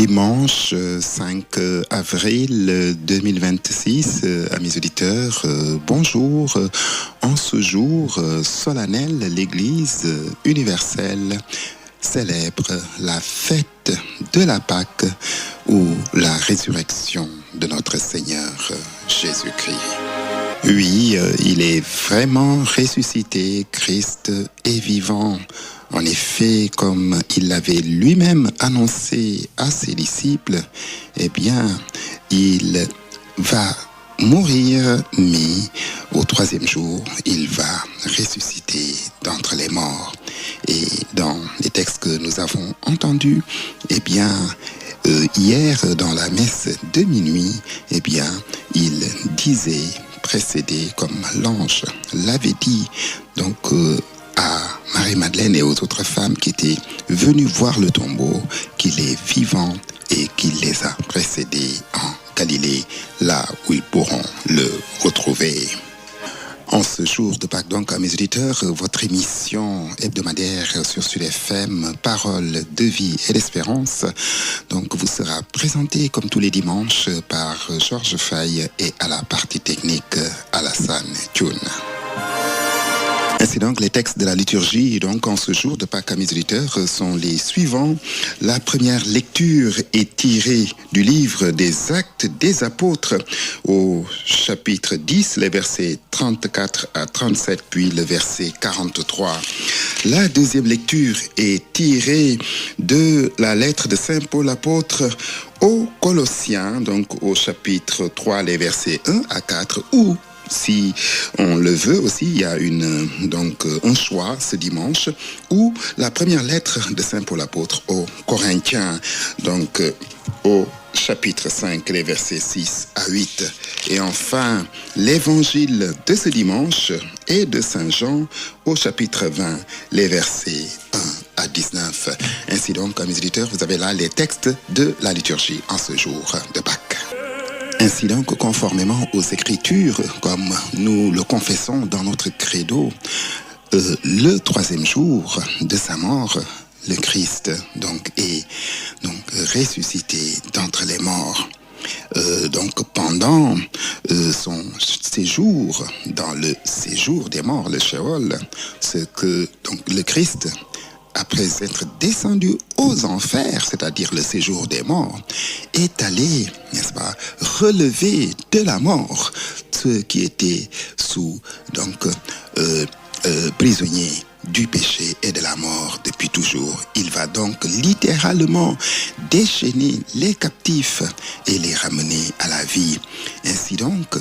Dimanche 5 avril 2026, à mes auditeurs, bonjour. En ce jour solennel, l'Église universelle célèbre la fête de la Pâque ou la résurrection de notre Seigneur Jésus-Christ. Oui, il est vraiment ressuscité, Christ est vivant. En effet, comme il l'avait lui-même annoncé à ses disciples, eh bien, il va mourir, mais au troisième jour, il va ressusciter d'entre les morts. Et dans les textes que nous avons entendus, eh bien, hier, dans la messe de minuit, eh bien, il disait, précédé comme l'ange l'avait dit, donc, à Marie-Madeleine et aux autres femmes qui étaient venues voir le tombeau, qu'il est vivant et qu'il les a précédées en Galilée, là où ils pourront le retrouver. En ce jour de Pâques, donc, à mes auditeurs, votre émission hebdomadaire sur Sud FM, Paroles de vie et d'espérance, donc, vous sera présentée comme tous les dimanches par Georges Faye et à la partie technique Alassane Thioune. Ainsi donc, les textes de la liturgie, donc, en ce jour de Pâques à mes auditeurs, sont les suivants. La première lecture est tirée du livre des Actes des Apôtres au chapitre 10, les versets 34 à 37, puis le verset 43. La deuxième lecture est tirée de la lettre de Saint Paul apôtre aux Colossiens, donc au chapitre 3, les versets 1 à 4, où si on le veut aussi, il y a un choix ce dimanche où la première lettre de Saint Paul apôtre aux Corinthiens, donc au chapitre 5, les versets 6 à 8. Et enfin, l'évangile de ce dimanche est de Saint Jean au chapitre 20, les versets 1 à 19. Ainsi donc, mes auditeurs, vous avez là les textes de la liturgie en ce jour de Pâques. Ainsi donc, conformément aux Écritures, comme nous le confessons dans notre credo, le troisième jour de sa mort, le Christ est ressuscité d'entre les morts. Donc pendant son séjour dans le séjour des morts, le Sheol, ce que donc le Christ, après être descendu aux enfers, c'est-à-dire le séjour des morts, est allé, n'est-ce pas, relever de la mort ceux qui étaient prisonniers du péché et de la mort depuis toujours. Il va donc littéralement déchaîner les captifs et les ramener à la vie. Ainsi donc,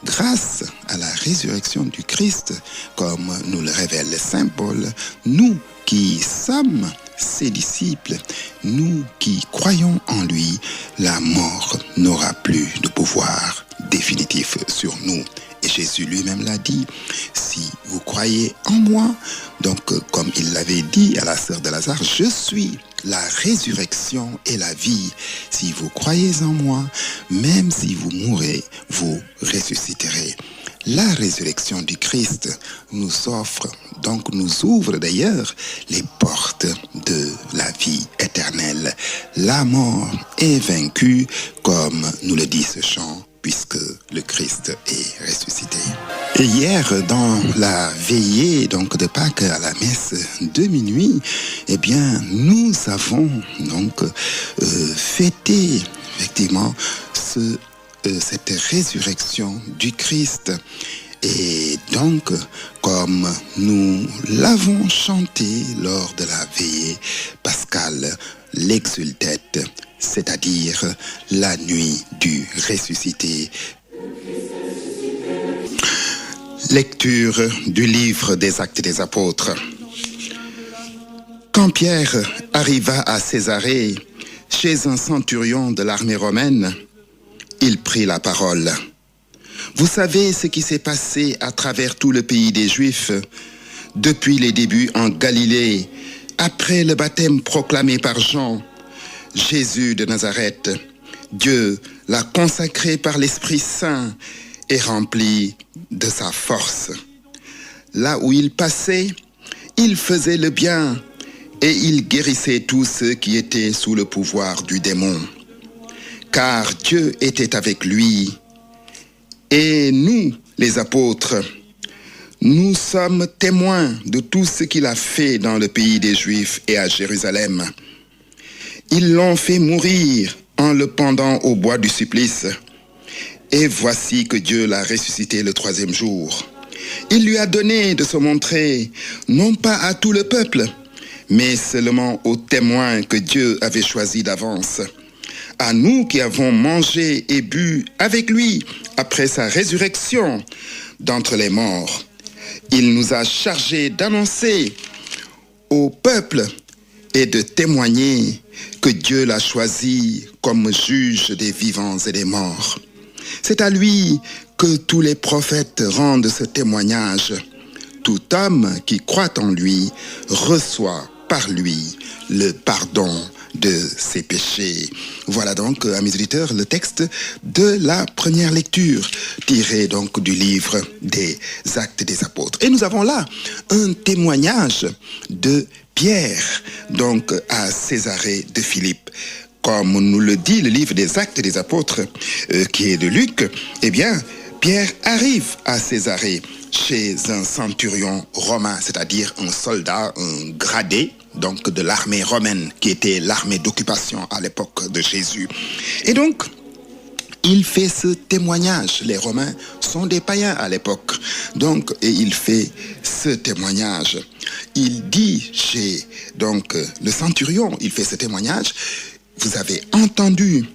grâce à la résurrection du Christ, comme nous le révèle Saint Paul, nous qui sommes ses disciples, nous qui croyons en lui, la mort n'aura plus de pouvoir définitif sur nous. Et Jésus lui-même l'a dit, si vous croyez en moi, donc comme il l'avait dit à la sœur de Lazare, je suis la résurrection et la vie. Si vous croyez en moi, même si vous mourrez, vous ressusciterez. La résurrection du Christ nous ouvre d'ailleurs les portes de la vie éternelle. La mort est vaincue, comme nous le dit ce chant, puisque le Christ est ressuscité. Et hier, dans la veillée de Pâques à la messe de minuit, eh bien, nous avons fêté effectivement cette résurrection du Christ. Et donc, comme nous l'avons chanté lors de la veillée pascale, l'exultet, c'est-à-dire la nuit du ressuscité. Lecture du livre des Actes des Apôtres. Quand Pierre arriva à Césarée, chez un centurion de l'armée romaine, il prit la parole. Vous savez ce qui s'est passé à travers tout le pays des Juifs, depuis les débuts en Galilée, après le baptême proclamé par Jean. Jésus de Nazareth, Dieu l'a consacré par l'Esprit Saint et rempli de sa force. Là où il passait, il faisait le bien et il guérissait tous ceux qui étaient sous le pouvoir du démon. Car Dieu était avec lui. Et nous, les apôtres, nous sommes témoins de tout ce qu'il a fait dans le pays des Juifs et à Jérusalem. Ils l'ont fait mourir en le pendant au bois du supplice. Et voici que Dieu l'a ressuscité le 3e jour. Il lui a donné de se montrer, non pas à tout le peuple, mais seulement aux témoins que Dieu avait choisis d'avance. À nous qui avons mangé et bu avec lui après sa résurrection d'entre les morts. Il nous a chargés d'annoncer au peuple et de témoigner que Dieu l'a choisi comme juge des vivants et des morts. C'est à lui que tous les prophètes rendent ce témoignage. Tout homme qui croit en lui reçoit par lui le pardon de ses péchés. Voilà donc, amis auditeurs, le texte de la première lecture, tiré donc du livre des Actes des Apôtres. Et nous avons là un témoignage de Pierre, donc à Césarée de Philippe. Comme nous le dit le livre des Actes des Apôtres, qui est de Luc, eh bien, Pierre arrive à Césarée chez un centurion romain, c'est-à-dire un soldat, un gradé, donc de l'armée romaine, qui était l'armée d'occupation à l'époque de Jésus. Et donc, il fait ce témoignage. Les Romains sont des païens à l'époque. Donc, et il fait ce témoignage. Il dit chez donc le centurion, il fait ce témoignage. Vous avez entendu,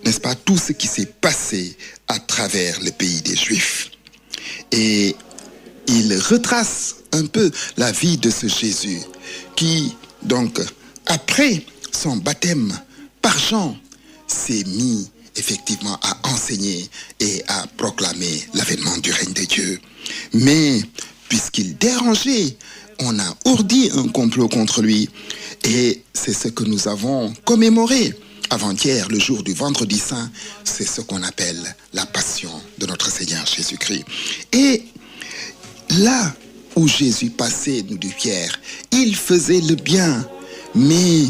n'est-ce pas, tout ce qui s'est passé à travers le pays des Juifs. Et il retrace un peu la vie de ce Jésus qui, donc, après son baptême par Jean, s'est mis effectivement à enseigner et à proclamer l'avènement du règne de Dieu. Mais puisqu'il dérangeait, on a ourdi un complot contre lui. Et c'est ce que nous avons commémoré avant-hier, le jour du vendredi saint. C'est ce qu'on appelle la passion de notre Seigneur Jésus-Christ. Et là où Jésus passait, nous dit Pierre, il faisait le bien. Mais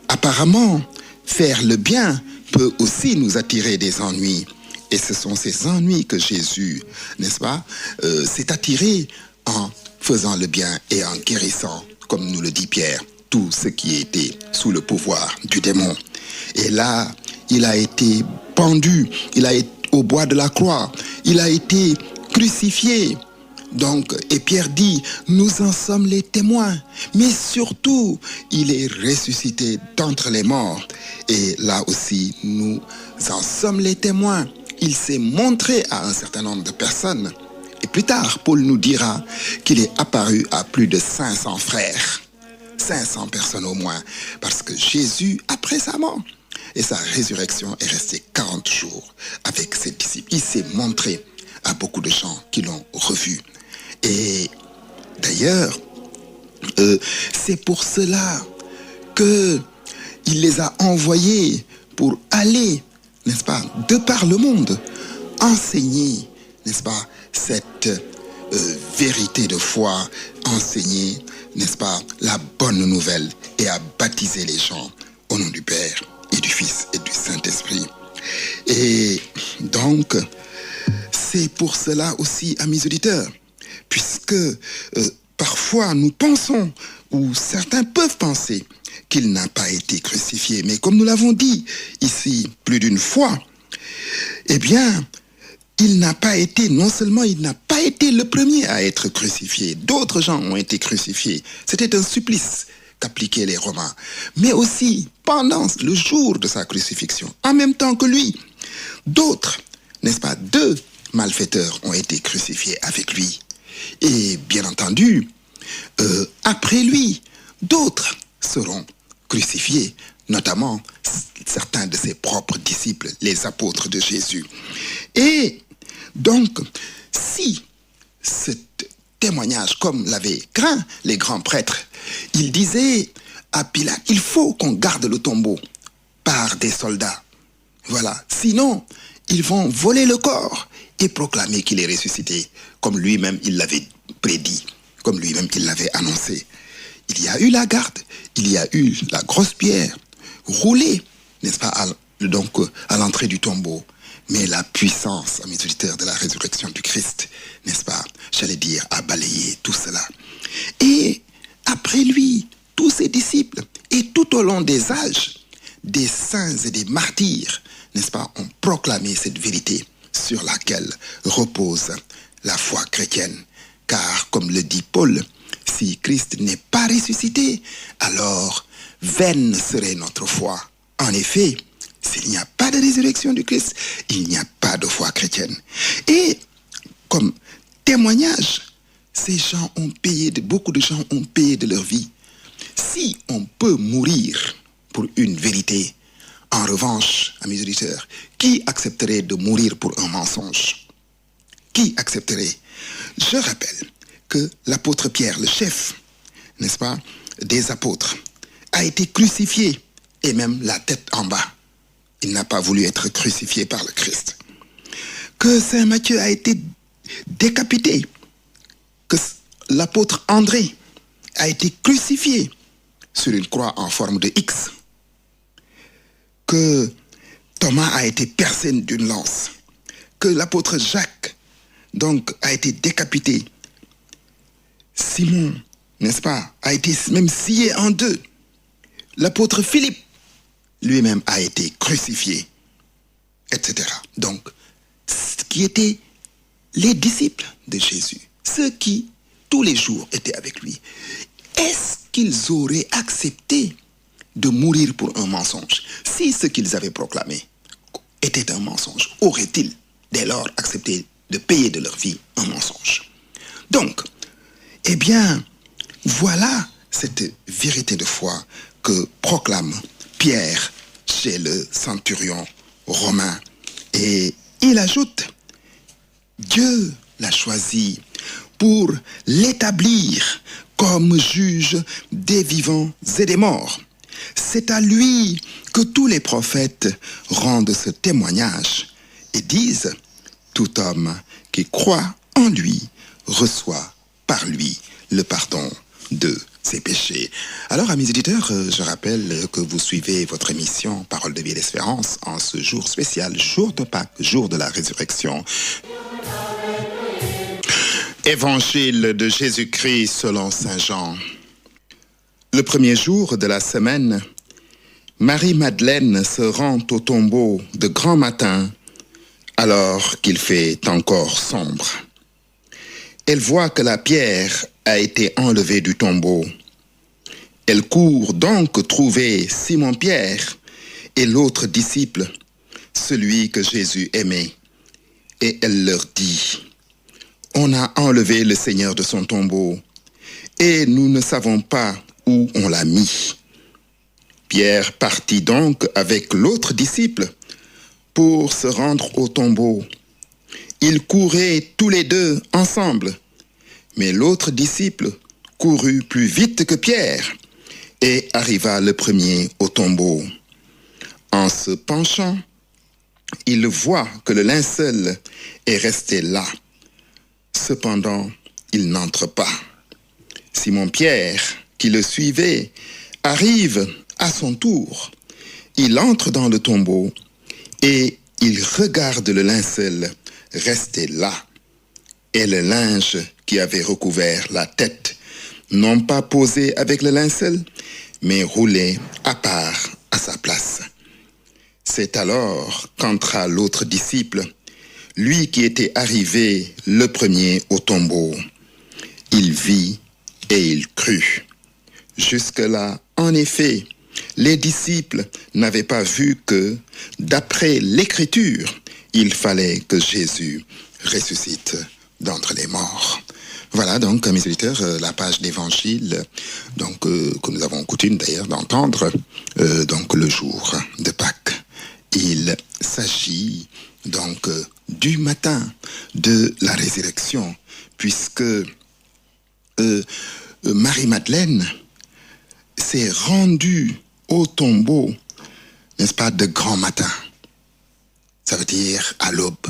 apparemment, faire le bien peut aussi nous attirer des ennuis. Et ce sont ces ennuis que Jésus, n'est-ce pas, s'est attiré en faisant le bien et en guérissant, comme nous le dit Pierre, tout ce qui était sous le pouvoir du démon. Et là, il a été pendu, il a été au bois de la croix, il a été crucifié. Donc, et Pierre dit, nous en sommes les témoins, mais surtout, il est ressuscité d'entre les morts. Et là aussi, nous en sommes les témoins. Il s'est montré à un certain nombre de personnes. Et plus tard, Paul nous dira qu'il est apparu à plus de 500 frères. 500 personnes au moins. Parce que Jésus, après sa mort et sa résurrection, est resté 40 jours avec ses disciples. Il s'est montré à beaucoup de gens qui l'ont revu. Et d'ailleurs, c'est pour cela qu'il les a envoyés pour aller, n'est-ce pas, de par le monde, enseigner, n'est-ce pas, cette vérité de foi, enseigner, n'est-ce pas, la bonne nouvelle et à baptiser les gens au nom du Père et du Fils et du Saint-Esprit. Et donc, c'est pour cela aussi, amis auditeurs, puisque parfois nous pensons, ou certains peuvent penser, qu'il n'a pas été crucifié. Mais comme nous l'avons dit ici plus d'une fois, eh bien, il n'a pas été, non seulement il n'a pas été le premier à être crucifié, d'autres gens ont été crucifiés. C'était un supplice qu'appliquaient les Romains. Mais aussi, pendant le jour de sa crucifixion, en même temps que lui, d'autres, n'est-ce pas, 2 malfaiteurs ont été crucifiés avec lui. Et bien entendu, après lui, d'autres seront crucifiés, notamment certains de ses propres disciples, les apôtres de Jésus. Et donc, si ce témoignage, comme l'avaient craint les grands prêtres, ils disaient à Pilate, il faut qu'on garde le tombeau par des soldats. Voilà, sinon, ils vont voler le corps et proclamer qu'il est ressuscité, comme lui-même il l'avait prédit, comme lui-même il l'avait annoncé. il y a eu la garde, il y a eu la grosse pierre roulée, n'est-ce pas, à l'entrée du tombeau. Mais la puissance, amis auditeurs, de la résurrection du Christ, n'est-ce pas, j'allais dire, a balayé tout cela. Et après lui, tous ses disciples, et tout au long des âges, des saints et des martyrs, n'est-ce pas, ont proclamé cette vérité sur laquelle repose la foi chrétienne. Car, comme le dit Paul, si Christ n'est pas ressuscité, alors vaine serait notre foi. En effet, s'il n'y a pas de résurrection du Christ, il n'y a pas de foi chrétienne. Et comme témoignage, beaucoup de gens ont payé de leur vie. Si on peut mourir pour une vérité, en revanche, amis auditeurs, qui accepterait de mourir pour un mensonge? Qui accepterait? Je rappelle que l'apôtre Pierre, le chef, n'est-ce pas, des apôtres, a été crucifié, et même la tête en bas. Il n'a pas voulu être crucifié par le Christ. Que Saint Matthieu a été décapité, que l'apôtre André a été crucifié sur une croix en forme de X, que Thomas a été percé d'une lance, que l'apôtre Jacques donc a été décapité, Simon, n'est-ce pas, a été même scié en deux, l'apôtre Philippe lui-même a été crucifié, etc. Donc, ce qui étaient les disciples de Jésus, ceux qui tous les jours étaient avec lui, est-ce qu'ils auraient accepté de mourir pour un mensonge? Si ce qu'ils avaient proclamé était un mensonge, auraient-ils dès lors accepté de payer de leur vie un mensonge? Donc, eh bien, voilà cette vérité de foi que proclame Pierre chez le centurion romain. Et il ajoute, Dieu l'a choisi pour l'établir comme juge des vivants et des morts. C'est à lui que tous les prophètes rendent ce témoignage et disent, tout homme qui croit en lui reçoit par lui le pardon de ses péchés. Alors, amis éditeurs, je rappelle que vous suivez votre émission Parole de vie et d'espérance en ce jour spécial, jour de Pâques, jour de la résurrection. Évangile de Jésus-Christ selon saint Jean. Le premier jour de la semaine, Marie-Madeleine se rend au tombeau de grand matin alors qu'il fait encore sombre. Elle voit que la pierre a été enlevée du tombeau. Elle court donc trouver Simon-Pierre et l'autre disciple, celui que Jésus aimait, et elle leur dit, « On a enlevé le Seigneur de son tombeau, et nous ne savons pas où on l'a mis. » Pierre partit donc avec l'autre disciple pour se rendre au tombeau. Ils couraient tous les deux ensemble, mais l'autre disciple courut plus vite que Pierre et arriva le premier au tombeau. En se penchant, il voit que le linceul est resté là. Cependant, il n'entre pas. Simon-Pierre, qui le suivait, arrive à son tour. Il entre dans le tombeau et il regarde le linceul resté là et le linge qui avait recouvert la tête, non pas posé avec le linceul, mais roulé à part à sa place. C'est alors qu'entra l'autre disciple, lui qui était arrivé le premier au tombeau. Il vit et il crut. Jusque-là, en effet, les disciples n'avaient pas vu que, d'après l'Écriture, il fallait que Jésus ressuscite d'entre les morts. Voilà donc, mes auditeurs, la page d'évangile que nous avons coutume d'ailleurs d'entendre donc le jour de Pâques. Il s'agit donc du matin de la résurrection, puisque Marie-Madeleine s'est rendue au tombeau, n'est-ce pas, de grand matin. Ça veut dire à l'aube.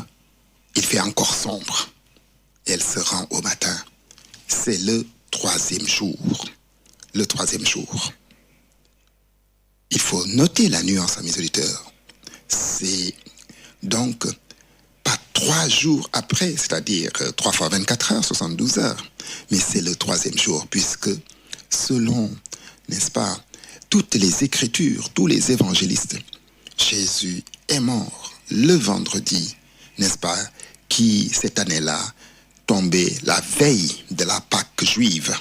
Il fait encore sombre. Elle se rend au matin. C'est le 3e jour. le troisième jour. Il faut noter la nuance, amis auditeurs. C'est donc pas 3 jours après, c'est-à-dire 3 fois 24 heures, 72 heures, mais c'est le troisième jour, puisque selon, n'est-ce pas, toutes les Écritures, tous les évangélistes, Jésus est mort le vendredi, n'est-ce pas, qui, cette année-là, tombait la veille de la Pâque juive.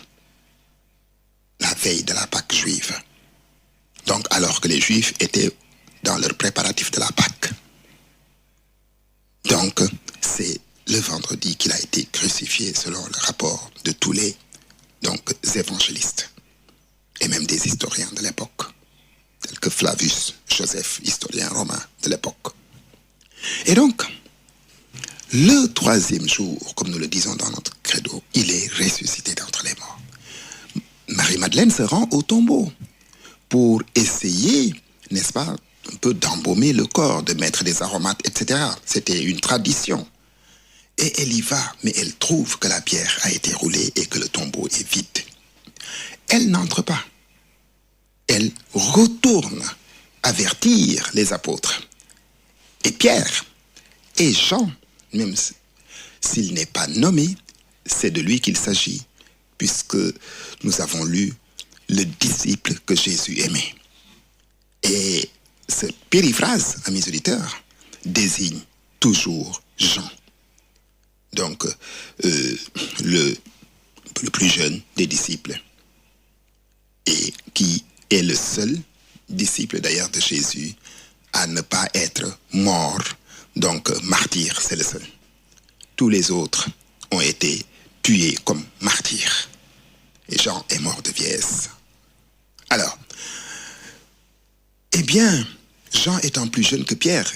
La veille de la Pâque juive. Donc, alors que les Juifs étaient dans leur préparatif de la Pâque. Donc, c'est le vendredi qu'il a été crucifié selon le rapport de tous les évangélistes et même des historiens de l'époque, tels que Flavius Joseph, historien romain de l'époque. Et donc, le troisième jour, comme nous le disons dans notre credo, il est ressuscité d'entre les morts. Marie-Madeleine se rend au tombeau pour essayer, n'est-ce pas, un peu d'embaumer le corps, de mettre des aromates, etc. C'était une tradition. Et elle y va, mais elle trouve que la pierre a été roulée et que le tombeau est vide. Elle n'entre pas. Elle retourne avertir les apôtres. Et Pierre et Jean, même s'il n'est pas nommé, c'est de lui qu'il s'agit, puisque nous avons lu le disciple que Jésus aimait. Et cette périphrase, amis auditeurs, désigne toujours Jean. Donc, le plus jeune des disciples, et qui est le seul disciple d'ailleurs de Jésus à ne pas être mort, donc martyr, c'est le seul. Tous les autres ont été tués comme martyrs. Et Jean est mort de vieillesse. Alors, eh bien, Jean étant plus jeune que Pierre,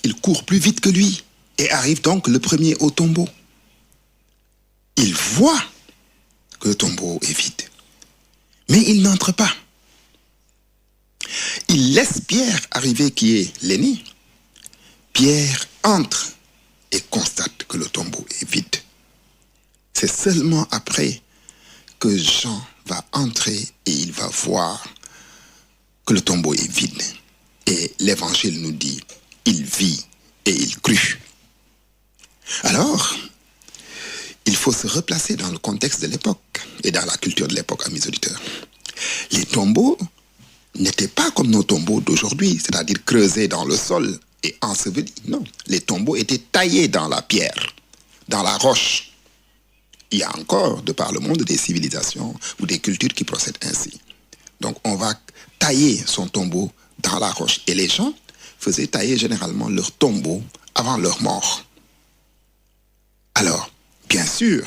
il court plus vite que lui et arrive donc le premier au tombeau. Il voit que le tombeau est vide, mais il n'entre pas. Il laisse Pierre arriver qui est l'aîné. Pierre entre et constate que le tombeau est vide. C'est seulement après que Jean va entrer et il va voir que le tombeau est vide. Et l'évangile nous dit, il vit et il crut. Alors, il faut se replacer dans le contexte de l'époque et dans la culture de l'époque, amis auditeurs. Les tombeaux n'étaient pas comme nos tombeaux d'aujourd'hui, c'est-à-dire creusés dans le sol et ensevelis. Non, les tombeaux étaient taillés dans la pierre, dans la roche. Il y a encore, de par le monde, des civilisations ou des cultures qui procèdent ainsi. Donc, on va tailler son tombeau dans la roche. Et les gens faisaient tailler généralement leur tombeau avant leur mort. Alors, bien sûr,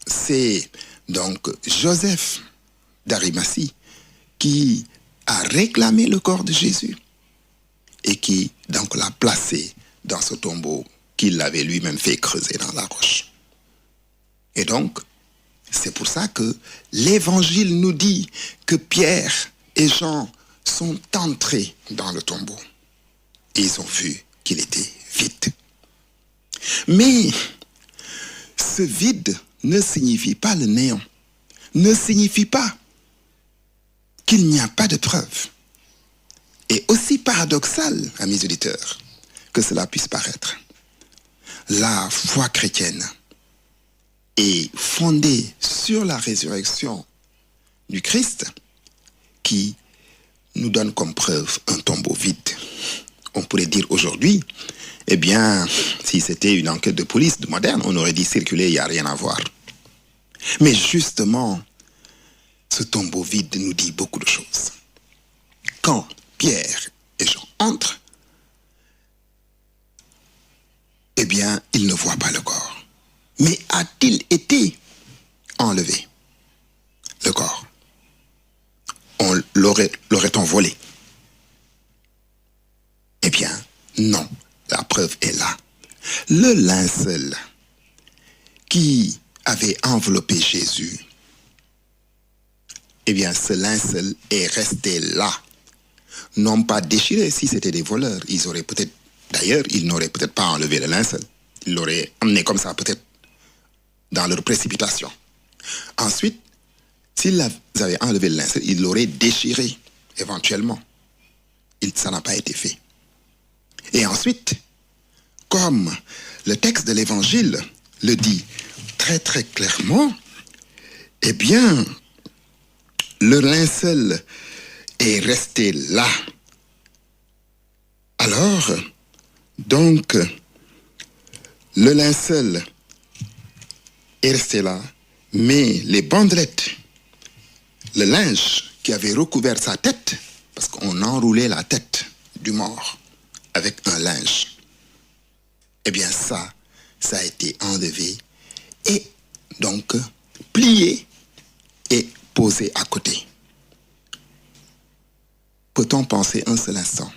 c'est donc Joseph d'Arimathie qui a réclamé le corps de Jésus et qui donc l'a placé dans ce tombeau qu'il avait lui-même fait creuser dans la roche. Et donc, c'est pour ça que l'Évangile nous dit que Pierre et Jean sont entrés dans le tombeau. Et ils ont vu qu'il était vide. Mais ce vide ne signifie pas le néant, ne signifie pas qu'il n'y a pas de preuve. Et aussi paradoxal, amis auditeurs, que cela puisse paraître, la foi chrétienne est fondée sur la résurrection du Christ qui nous donne comme preuve un tombeau vide. On pourrait dire aujourd'hui, eh bien, si c'était une enquête de police moderne, on aurait dit circuler, il n'y a rien à voir. Mais justement, ce tombeau vide nous dit beaucoup de choses. Quand Pierre et Jean entrent, eh bien, ils ne voient pas le corps. Mais a-t-il été enlevé, le corps? L'aurait-on volé? Eh bien, non. La preuve est là. Le linceul qui avait enveloppé Jésus, eh bien, ce linceul est resté là. Non pas déchiré. Si c'était des voleurs, ils auraient peut-être... D'ailleurs, ils n'auraient peut-être pas enlevé le linceul. Ils l'auraient emmené comme ça, peut-être, dans leur précipitation. Ensuite, S'il avait enlevé le linceul, il l'aurait déchiré, éventuellement. Ça n'a pas été fait. Et ensuite, comme le texte de l'Évangile le dit très très clairement, eh bien, le linceul est resté là. Alors, donc, le linceul est resté là, mais les bandelettes, le linge qui avait recouvert sa tête, parce qu'on enroulait la tête du mort avec un linge, eh bien ça a été enlevé et donc plié et posé à côté. Peut-on penser un seul instant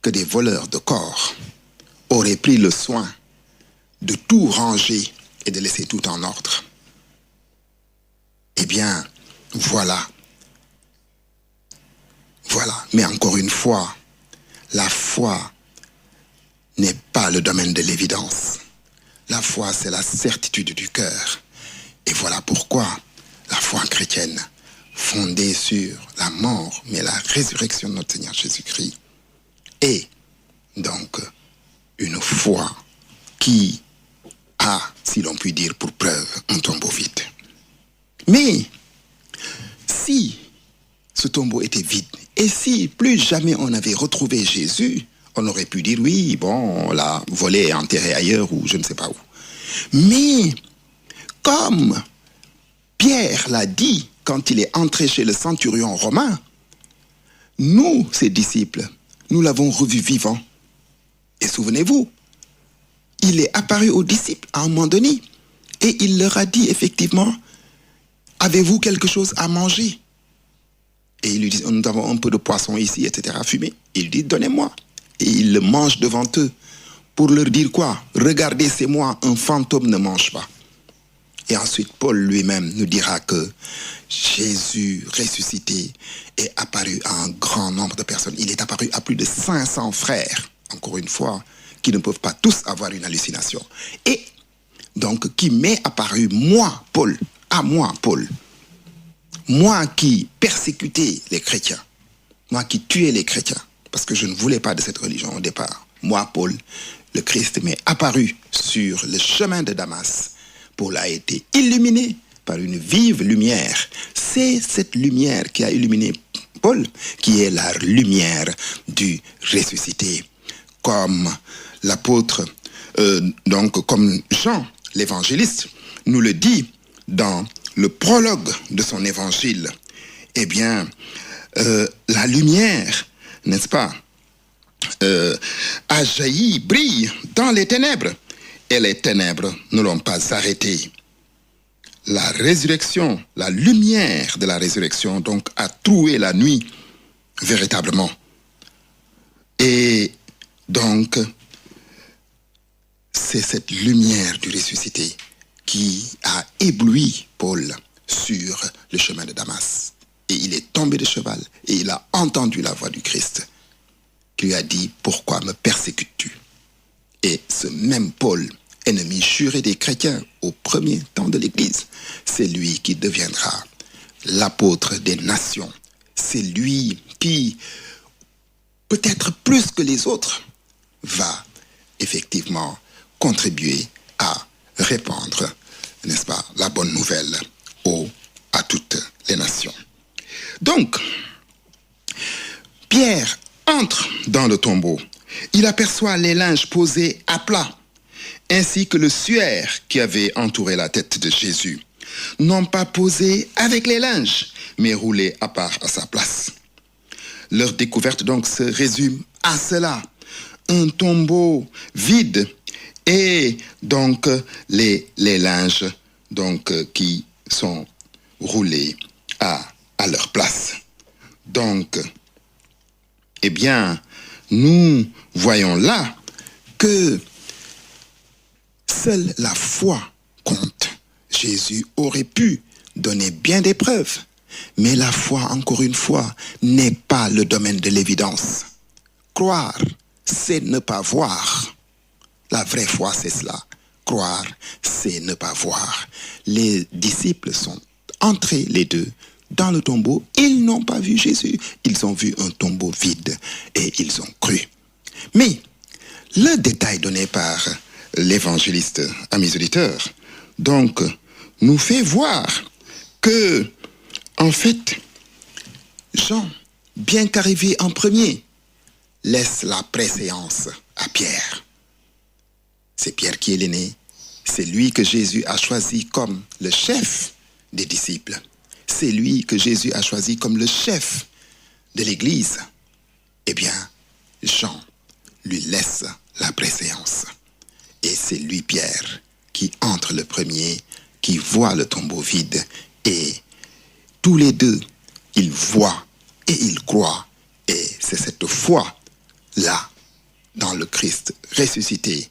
que des voleurs de corps auraient pris le soin de tout ranger et de laisser tout en ordre? Eh bien, voilà. Voilà. Mais encore une fois, la foi n'est pas le domaine de l'évidence. La foi, c'est la certitude du cœur. Et voilà pourquoi la foi chrétienne, fondée sur la mort, mais la résurrection de notre Seigneur Jésus-Christ, est donc une foi qui a, si l'on peut dire pour preuve, un tombeau vide. Mais si ce tombeau était vide, et si plus jamais on avait retrouvé Jésus, on aurait pu dire oui, bon, on l'a volé et enterré ailleurs ou je ne sais pas où. Mais comme Pierre l'a dit quand il est entré chez le centurion romain, nous, ses disciples, nous l'avons revu vivant. Et souvenez-vous, il est apparu aux disciples à un moment donné et il leur a dit effectivement, avez-vous quelque chose à manger? Et il lui dit, nous avons un peu de poisson ici, etc., fumé. Il dit, donnez-moi. Et il le mange devant eux pour leur dire quoi? Regardez, c'est moi, un fantôme ne mange pas. Et ensuite, Paul lui-même nous dira que Jésus ressuscité est apparu à un grand nombre de personnes. Il est apparu à plus de 500 frères, encore une fois, qui ne peuvent pas tous avoir une hallucination. Et donc, qui m'est apparu, moi, Paul, à moi, Paul, moi qui persécutais les chrétiens, moi qui tuais les chrétiens, parce que je ne voulais pas de cette religion au départ, moi, Paul, le Christ m'est apparu sur le chemin de Damas. Paul a été illuminé par une vive lumière. C'est cette lumière qui a illuminé Paul, qui est la lumière du ressuscité. Comme l'apôtre, donc comme Jean, l'évangéliste, nous le dit dans le prologue de son évangile, eh bien, la lumière, n'est-ce pas, a jailli, brille dans les ténèbres, et les ténèbres ne l'ont pas arrêté. La résurrection, la lumière de la résurrection, donc, a troué la nuit, véritablement. Et donc, c'est cette lumière du ressuscité qui a ébloui Paul sur le chemin de Damas. Et il est tombé de cheval et il a entendu la voix du Christ qui lui a dit, pourquoi me persécutes-tu? Et ce même Paul, ennemi juré des chrétiens au premier temps de l'Église, c'est lui qui deviendra l'apôtre des nations. C'est lui qui, peut-être plus que les autres, va effectivement contribuer à répandre, n'est-ce pas, la bonne nouvelle à toutes les nations. Donc, Pierre entre dans le tombeau. Il aperçoit les linges posés à plat, ainsi que le suaire qui avait entouré la tête de Jésus, non pas posé avec les linges, mais roulé à part à sa place. Leur découverte donc se résume à cela, un tombeau vide et donc les linges donc, qui sont roulés à leur place. Donc, eh bien, nous voyons là que seule la foi compte. Jésus aurait pu donner bien des preuves, mais la foi, encore une fois, n'est pas le domaine de l'évidence. Croire, c'est ne pas voir. La vraie foi, c'est cela. Croire, c'est ne pas voir. Les disciples sont entrés les deux dans le tombeau, ils n'ont pas vu Jésus. Ils ont vu un tombeau vide et ils ont cru. Mais le détail donné par l'évangéliste à mes auditeurs, donc, nous fait voir que, en fait, Jean, bien qu'arrivé en premier, laisse la préséance à Pierre. C'est Pierre qui est l'aîné. C'est lui que Jésus a choisi comme le chef des disciples. C'est lui que Jésus a choisi comme le chef de l'Église. Eh bien, Jean lui laisse la préséance. Et c'est lui, Pierre, qui entre le premier, qui voit le tombeau vide. Et tous les deux, ils voient et ils croient. Et c'est cette foi-là, dans le Christ ressuscité,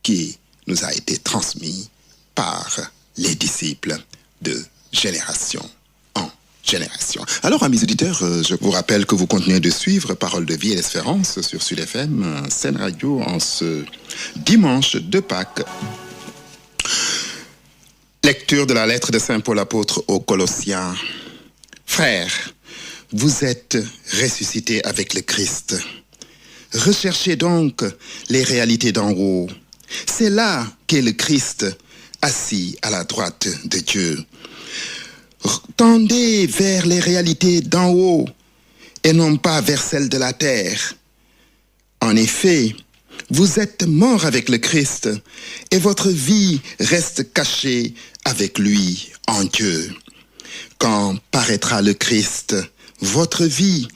qui nous a été transmis par les disciples de génération en génération. Alors, amis auditeurs, je vous rappelle que vous continuez de suivre Parole de vie et d'espérance sur Sud FM, Sen Radio, en ce dimanche de Pâques. Lecture de la lettre de Saint Paul apôtre aux Colossiens. Frères, vous êtes ressuscités avec le Christ. Recherchez donc les réalités d'en haut. C'est là qu'est le Christ, assis à la droite de Dieu. Tendez vers les réalités d'en haut et non pas vers celles de la terre. En effet, vous êtes morts avec le Christ et votre vie reste cachée avec lui en Dieu. Quand paraîtra le Christ, votre vie,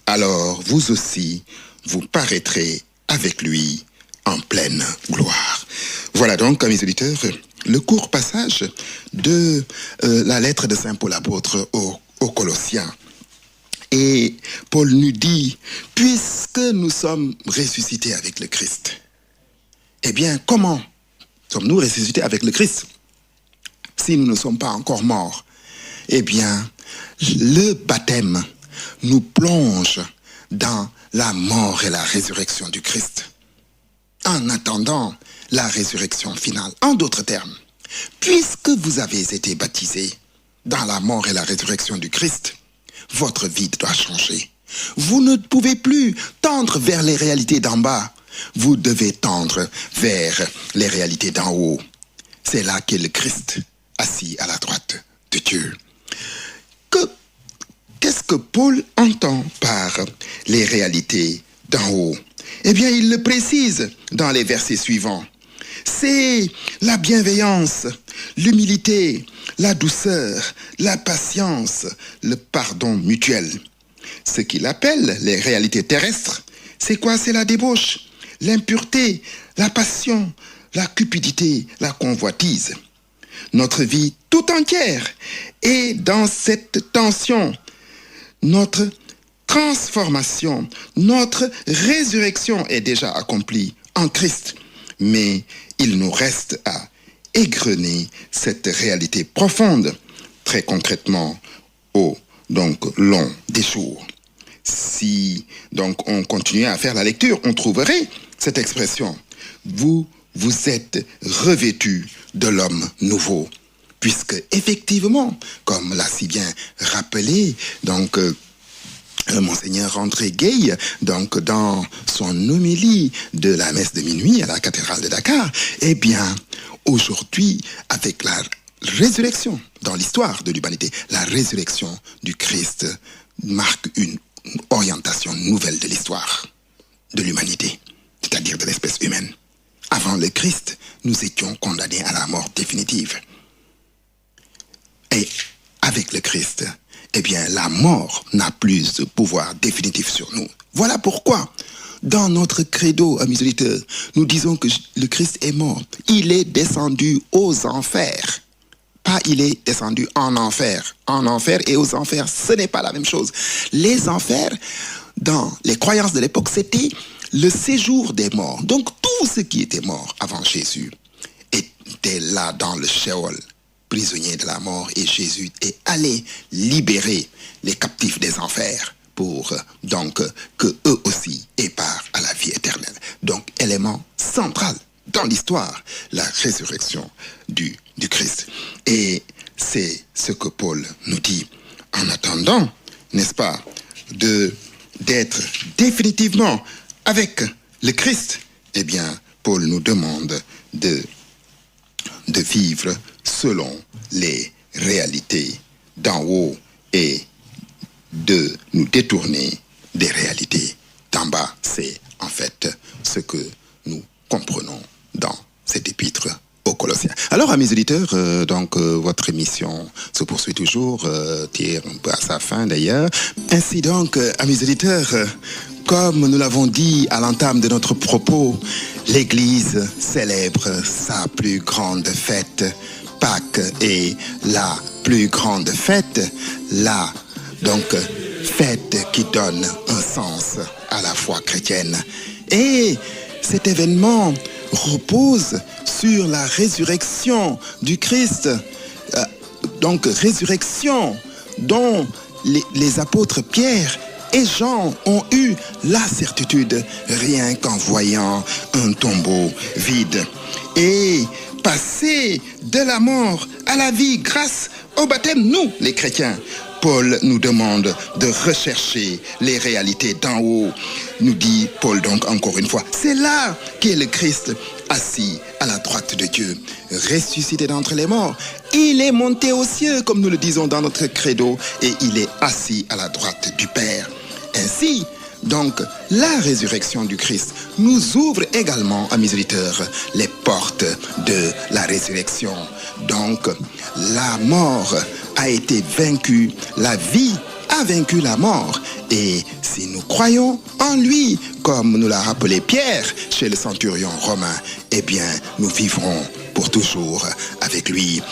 alors vous aussi, vous paraîtrez avec lui en pleine gloire. Voilà donc, mes auditeurs, le court passage de la lettre de Saint Paul apôtre aux Colossiens. Et Paul nous dit, puisque nous sommes ressuscités avec le Christ, eh bien, comment sommes-nous ressuscités avec le Christ si nous ne sommes pas encore morts? Eh bien, le baptême nous plonge dans la mort et la résurrection du Christ, en attendant la résurrection finale. En d'autres termes, puisque vous avez été baptisés dans la mort et la résurrection du Christ, votre vie doit changer. Vous ne pouvez plus tendre vers les réalités d'en bas. Vous devez tendre vers les réalités d'en haut. C'est là qu'est le Christ, assis à la droite de Dieu. Qu'est-ce que Paul entend par les réalités d'en haut? Eh bien, il le précise dans les versets suivants. C'est la bienveillance, l'humilité, la douceur, la patience, le pardon mutuel. Ce qu'il appelle les réalités terrestres, c'est quoi? C'est la débauche, l'impureté, la passion, la cupidité, la convoitise. Notre vie tout entière est dans cette tension. Notre transformation, notre résurrection est déjà accomplie en Christ. Mais il nous reste à égrener cette réalité profonde, très concrètement, au long des jours. Si donc on continuait à faire la lecture, on trouverait cette expression. Vous êtes revêtus de l'homme nouveau. Puisque effectivement, comme l'a si bien rappelé, Monseigneur André Gay, donc dans son homélie de la messe de minuit à la cathédrale de Dakar, eh bien, aujourd'hui, avec la résurrection dans l'histoire de l'humanité, la résurrection du Christ marque une orientation nouvelle de l'histoire de l'humanité, c'est-à-dire de l'espèce humaine. Avant le Christ, nous étions condamnés à la mort définitive. Et avec le Christ, eh bien, la mort n'a plus de pouvoir définitif sur nous. Voilà pourquoi, dans notre credo, amis auditeurs, nous disons que le Christ est mort. Il est descendu aux enfers. Pas il est descendu en enfer. En enfer et aux enfers, ce n'est pas la même chose. Les enfers, dans les croyances de l'époque, c'était le séjour des morts. Donc, tous ceux qui étaient morts avant Jésus étaient là dans le Sheol, prisonniers de la mort, et Jésus est allé libérer les captifs des enfers pour donc que eux aussi aient part à la vie éternelle. Donc, élément central dans l'histoire, la résurrection du Christ. Et c'est ce que Paul nous dit. En attendant, n'est-ce pas, d'être définitivement avec le Christ, eh bien, Paul nous demande de vivre selon les réalités d'en haut et de nous détourner des réalités d'en bas. C'est en fait ce que nous comprenons dans cette épître aux Colossiens. Alors, amis auditeurs, votre émission se poursuit toujours, tire un peu à sa fin d'ailleurs. Ainsi donc, amis auditeurs, comme nous l'avons dit à l'entame de notre propos, l'Église célèbre sa plus grande fête. Pâques est la plus grande fête, fête qui donne un sens à la foi chrétienne. Et cet événement repose sur la résurrection du Christ. Résurrection dont les apôtres Pierre et Jean ont eu la certitude rien qu'en voyant un tombeau vide. Et passer de la mort à la vie grâce au baptême, nous, les chrétiens. Paul nous demande de rechercher les réalités d'en haut. Nous dit Paul donc encore une fois, c'est là qu'est le Christ assis à la droite de Dieu, ressuscité d'entre les morts. Il est monté aux cieux, comme nous le disons dans notre credo, et il est assis à la droite du Père. Ainsi, donc, la résurrection du Christ nous ouvre également, amis auditeurs, les portes de la résurrection. Donc, la mort a été vaincue, la vie a vaincu la mort. Et si nous croyons en lui, comme nous l'a rappelé Pierre chez le centurion romain, eh bien, nous vivrons pour toujours avec lui.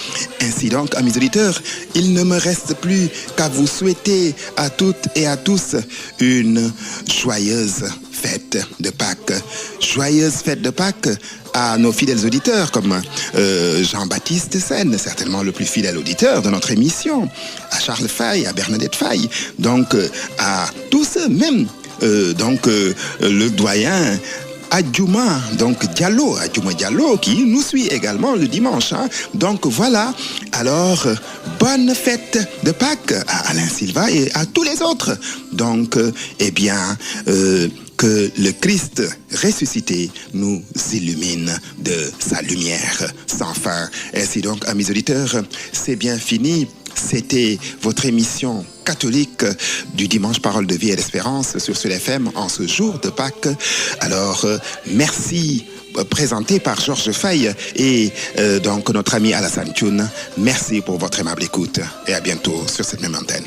Ainsi donc, amis auditeurs, il ne me reste plus qu'à vous souhaiter à toutes et à tous une joyeuse fête de Pâques. Joyeuse fête de Pâques à nos fidèles auditeurs comme Jean-Baptiste Sen, certainement le plus fidèle auditeur de notre émission, à Charles Faye, à Bernadette Faye, donc à tous ceux, même le doyen Adjouma, Adjouma Diallo, qui nous suit également le dimanche. Donc voilà, alors bonne fête de Pâques à Alain Silva et à tous les autres. Donc, que le Christ ressuscité nous illumine de sa lumière sans fin. Ainsi donc, amis auditeurs, c'est bien fini. C'était votre émission catholique du dimanche Parole de vie et d'espérance sur Sud FM en ce jour de Pâques. Alors, merci, présenté par Georges Faye et notre ami Alassane Thioune. Merci pour votre aimable écoute et à bientôt sur cette même antenne.